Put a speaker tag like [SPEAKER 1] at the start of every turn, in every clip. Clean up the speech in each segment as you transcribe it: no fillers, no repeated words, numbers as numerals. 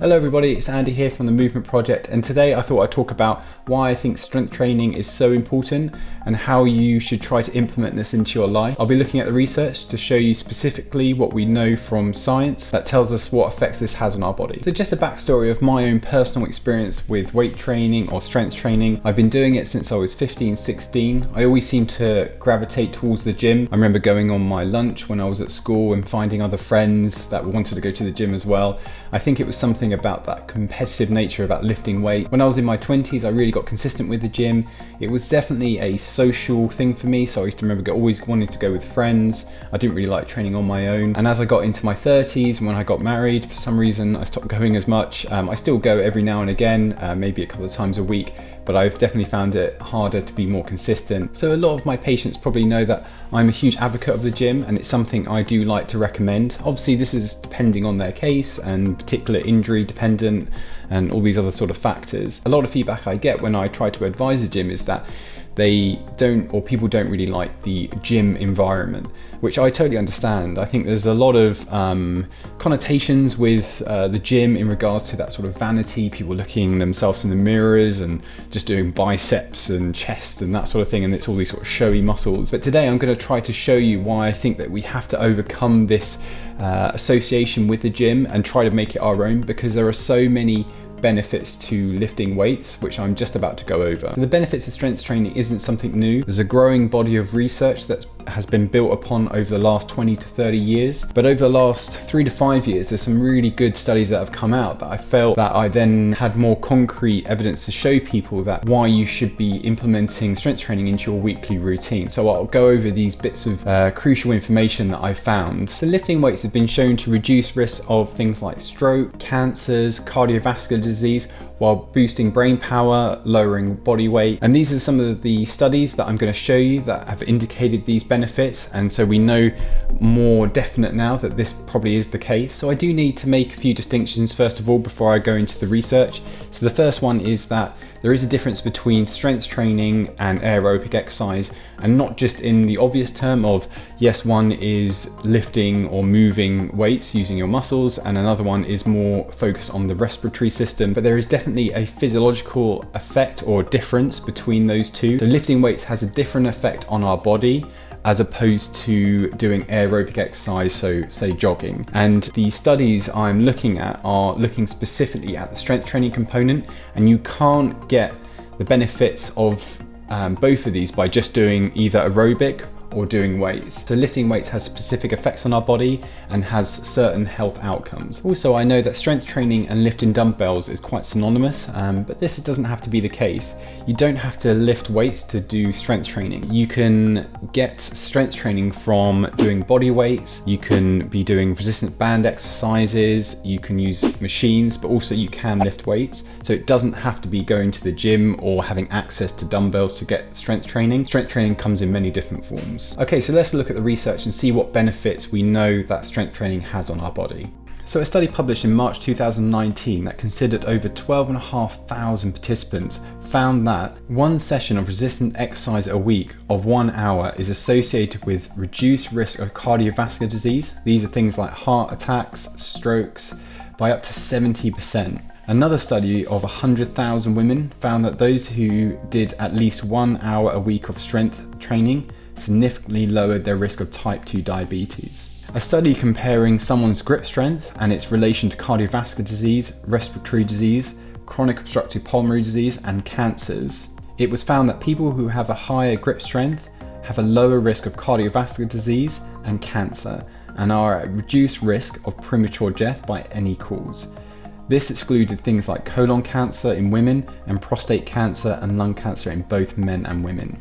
[SPEAKER 1] Hello everybody, it's Andy here from the Movement Project, and today I thought I'd talk about why I think strength training is so important and how you should try to implement this into your life. I'll be looking at the research to show you specifically what we know from science that tells us what effects this has on our body. So just a backstory of my own personal experience with weight training or strength training. I've been doing it since I was 15, 16. I always seem to gravitate towards the gym. I remember going on my lunch when I was at school and finding other friends that wanted to go to the gym as well. I think it was something about that competitive nature about lifting weight. When I was in my 20s, I really got consistent with the gym. It was definitely a social thing for me, so I used to remember always wanting to go with friends. I didn't really like training on my own. And as I got into my 30s, and when I got married, for some reason I stopped going as much. I still go every now and again, maybe a couple of times a week, but I've definitely found it harder to be more consistent. So a lot of my patients probably know that I'm a huge advocate of the gym, and it's something I do like to recommend. Obviously this is depending on their case and particular injury dependent and all these other sort of factors. A lot of feedback I get when I try to advise a gym is that people don't really like the gym environment, which I totally understand. I think there's a lot of connotations with the gym in regards to that sort of vanity, people looking themselves in the mirrors and just doing biceps and chest and that sort of thing, and it's all these sort of showy muscles. But today I'm going to try to show you why I think that we have to overcome this association with the gym and try to make it our own, because there are so many benefits to lifting weights, which I'm just about to go over. So the benefits of strength training isn't something new. There's a growing body of research that has been built upon over the last 20 to 30 years. But over the last 3 to 5 years, there's some really good studies that have come out that I felt that I then had more concrete evidence to show people that why you should be implementing strength training into your weekly routine. So I'll go over these bits of crucial information that I found. So lifting weights have been shown to reduce risks of things like stroke, cancers, cardiovascular disease, while boosting brain power, lowering body weight. And these are some of the studies that I'm going to show you that have indicated these benefits. And so we know more definite now that this probably is the case. So I do need to make a few distinctions first of all before I go into the research. So the first one is that there is a difference between strength training and aerobic exercise, and not just in the obvious term of, yes, one is lifting or moving weights using your muscles, and another one is more focused on the respiratory system. But there is definitely a physiological effect or difference between those two. So lifting weights has a different effect on our body as opposed to doing aerobic exercise, so say jogging. And the studies I'm looking at are looking specifically at the strength training component, and you can't get the benefits of both of these by just doing either aerobic or doing weights. So lifting weights has specific effects on our body and has certain health outcomes. Also, I know that strength training and lifting dumbbells is quite synonymous, but this doesn't have to be the case. You don't have to lift weights to do strength training. You can get strength training from doing body weights, you can be doing resistance band exercises, you can use machines, but also you can lift weights. So it doesn't have to be going to the gym or having access to dumbbells to get strength training. Strength training comes in many different forms. Okay, so let's look at the research and see what benefits we know that strength training has on our body. So a study published in March 2019 that considered over 12,500 participants found that one session of resistant exercise a week of 1 hour is associated with reduced risk of cardiovascular disease. These are things like heart attacks, strokes, by up to 70%. Another study of 100,000 women found that those who did at least 1 hour a week of strength training significantly lowered their risk of type 2 diabetes. A study comparing someone's grip strength and its relation to cardiovascular disease, respiratory disease, chronic obstructive pulmonary disease, and cancers. It was found that people who have a higher grip strength have a lower risk of cardiovascular disease and cancer, and are at reduced risk of premature death by any cause. This excluded things like colon cancer in women and prostate cancer and lung cancer in both men and women.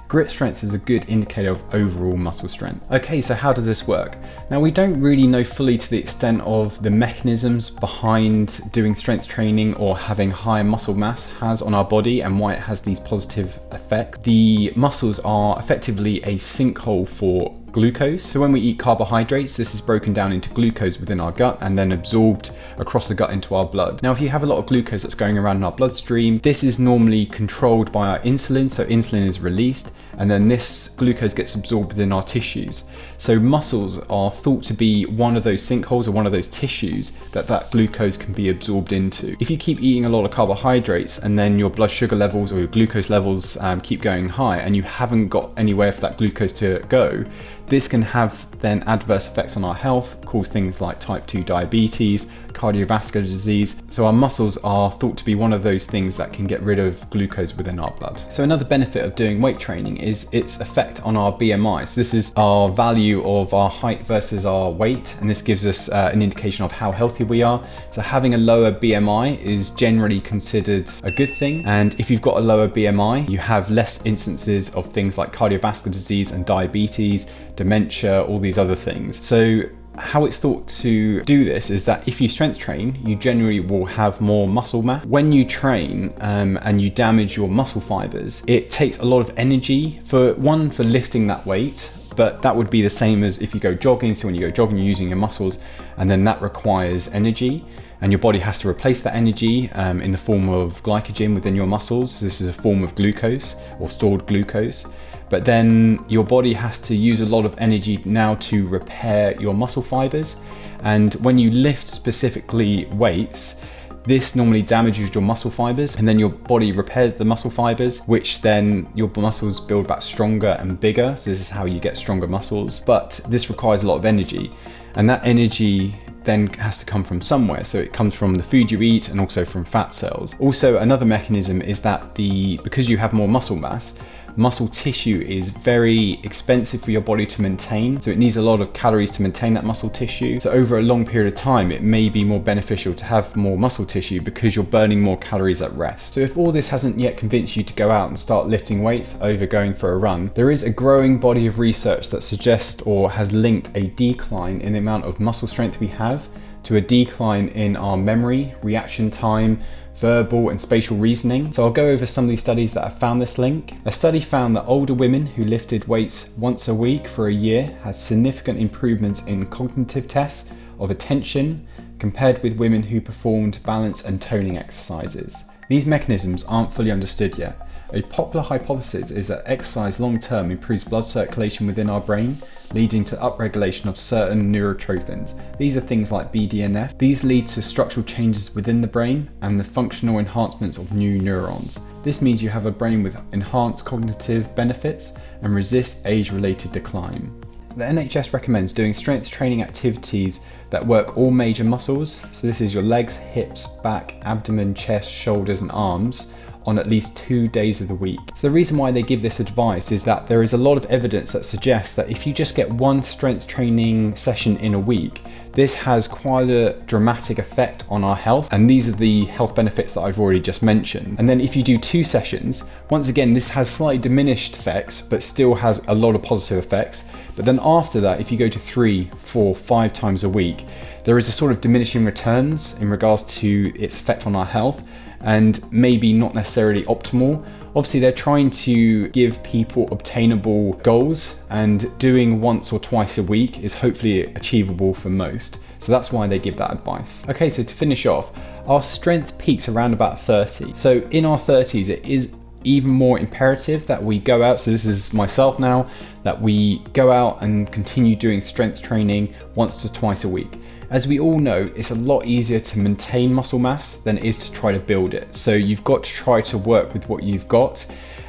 [SPEAKER 1] Grip strength is a good indicator of overall muscle strength. Okay, so how does this work? Now, we don't really know fully to the extent of the mechanisms behind doing strength training or having high muscle mass has on our body and why it has these positive effects. The muscles are effectively a sinkhole for glucose. So when we eat carbohydrates, this is broken down into glucose within our gut and then absorbed across the gut into our blood. Now, if you have a lot of glucose that's going around in our bloodstream, this is normally controlled by our insulin. So insulin is released, and then this glucose gets absorbed within our tissues. So muscles are thought to be one of those sinkholes or one of those tissues that glucose can be absorbed into. If you keep eating a lot of carbohydrates and then your blood sugar levels or your glucose levels keep going high and you haven't got anywhere for that glucose to go, this can have then adverse effects on our health, cause things like type 2 diabetes, cardiovascular disease. So our muscles are thought to be one of those things that can get rid of glucose within our blood. So another benefit of doing weight training is its effect on our BMI. So this is our value of our height versus our weight, and this gives us an indication of how healthy we are. So having a lower BMI is generally considered a good thing, and if you've got a lower BMI, you have less instances of things like cardiovascular disease and diabetes, dementia, all these other things. So how it's thought to do this is that if you strength train, you generally will have more muscle mass. When you train and you damage your muscle fibers, it takes a lot of energy for lifting that weight, but that would be the same as if you go jogging. So when you go jogging, you're using your muscles, and then that requires energy, and your body has to replace that energy in the form of glycogen within your muscles. This is a form of glucose or stored glucose. But then your body has to use a lot of energy now to repair your muscle fibers. And when you lift specifically weights, this normally damages your muscle fibers, and then your body repairs the muscle fibers, which then your muscles build back stronger and bigger. So this is how you get stronger muscles. But this requires a lot of energy, and that energy then has to come from somewhere. So it comes from the food you eat and also from fat cells. Also, another mechanism is that because you have more muscle mass, muscle tissue is very expensive for your body to maintain. So it needs a lot of calories to maintain that muscle tissue. So over a long period of time, it may be more beneficial to have more muscle tissue because you're burning more calories at rest. So if all this hasn't yet convinced you to go out and start lifting weights over going for a run, there is a growing body of research that suggests or has linked a decline in the amount of muscle strength we have to a decline in our memory, reaction time, verbal and spatial reasoning. So I'll go over some of these studies that have found this link. A study found that older women who lifted weights once a week for a year had significant improvements in cognitive tests of attention compared with women who performed balance and toning exercises. These mechanisms aren't fully understood yet. A popular hypothesis is that exercise long-term improves blood circulation within our brain, leading to upregulation of certain neurotrophins. These are things like BDNF. These lead to structural changes within the brain and the functional enhancements of new neurons. This means you have a brain with enhanced cognitive benefits and resists age-related decline. The NHS recommends doing strength training activities that work all major muscles. So this is your legs, hips, back, abdomen, chest, shoulders, and arms, on at least 2 days of the week. So the reason why they give this advice is that there is a lot of evidence that suggests that if you just get one strength training session in a week, this has quite a dramatic effect on our health. And these are the health benefits that I've already just mentioned. And then if you do 2 sessions, once again, this has slightly diminished effects, but still has a lot of positive effects. But then after that, if you go to 3, 4, 5 times a week, there is a sort of diminishing returns in regards to its effect on our health, and maybe not necessarily optimal. Obviously, they're trying to give people obtainable goals, and doing once or twice a week is hopefully achievable for most. So that's why they give that advice. Okay, so to finish off, our strength peaks around about 30. So in our 30s, it is even more imperative that we go out, so this is myself now, that we go out and continue doing strength training once to twice a week. As we all know, it's a lot easier to maintain muscle mass than it is to try to build it. So you've got to try to work with what you've got.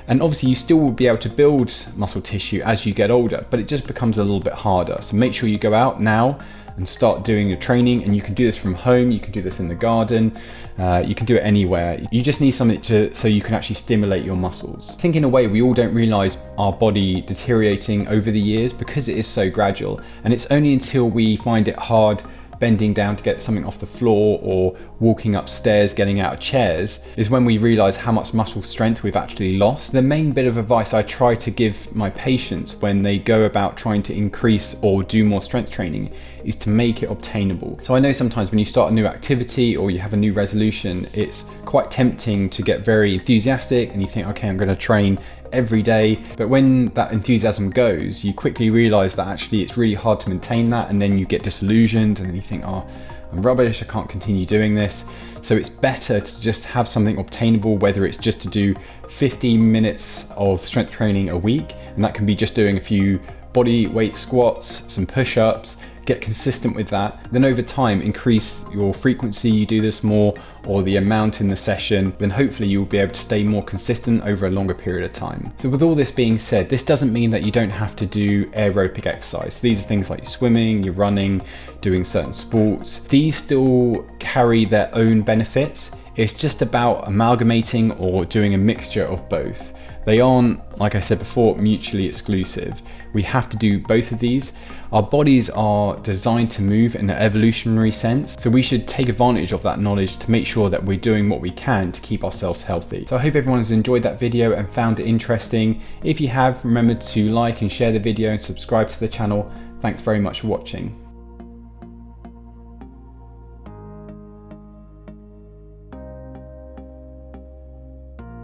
[SPEAKER 1] And obviously you still will be able to build muscle tissue as you get older, but it just becomes a little bit harder. So make sure you go out now and start doing your training, and you can do this from home, you can do this in the garden, you can do it anywhere. You just need something so you can actually stimulate your muscles. I think in a way we all don't realize our body deteriorating over the years because it is so gradual, and it's only until we find it hard bending down to get something off the floor or walking upstairs, getting out of chairs, is when we realize how much muscle strength we've actually lost. The main bit of advice I try to give my patients when they go about trying to increase or do more strength training is to make it obtainable. So I know sometimes when you start a new activity or you have a new resolution, it's quite tempting to get very enthusiastic and you think, okay, I'm going to train every day. But when that enthusiasm goes, you quickly realize that actually it's really hard to maintain that, and then you get disillusioned and then you think, oh, I'm rubbish, I can't continue doing this. So it's better to just have something obtainable, whether it's just to do 15 minutes of strength training a week, and that can be just doing a few body weight squats, some push-ups, get consistent with that. Then over time, increase your frequency, you do this more, or the amount in the session, then hopefully you'll be able to stay more consistent over a longer period of time. So with all this being said, this doesn't mean that you don't have to do aerobic exercise. These are things like swimming, you're running, doing certain sports. These still carry their own benefits. It's just about amalgamating or doing a mixture of both. They aren't, like I said before, mutually exclusive. We have to do both of these. Our bodies are designed to move in an evolutionary sense, so we should take advantage of that knowledge to make sure that we're doing what we can to keep ourselves healthy. So I hope everyone has enjoyed that video and found it interesting. If you have, remember to like and share the video and subscribe to the channel. Thanks very much for watching.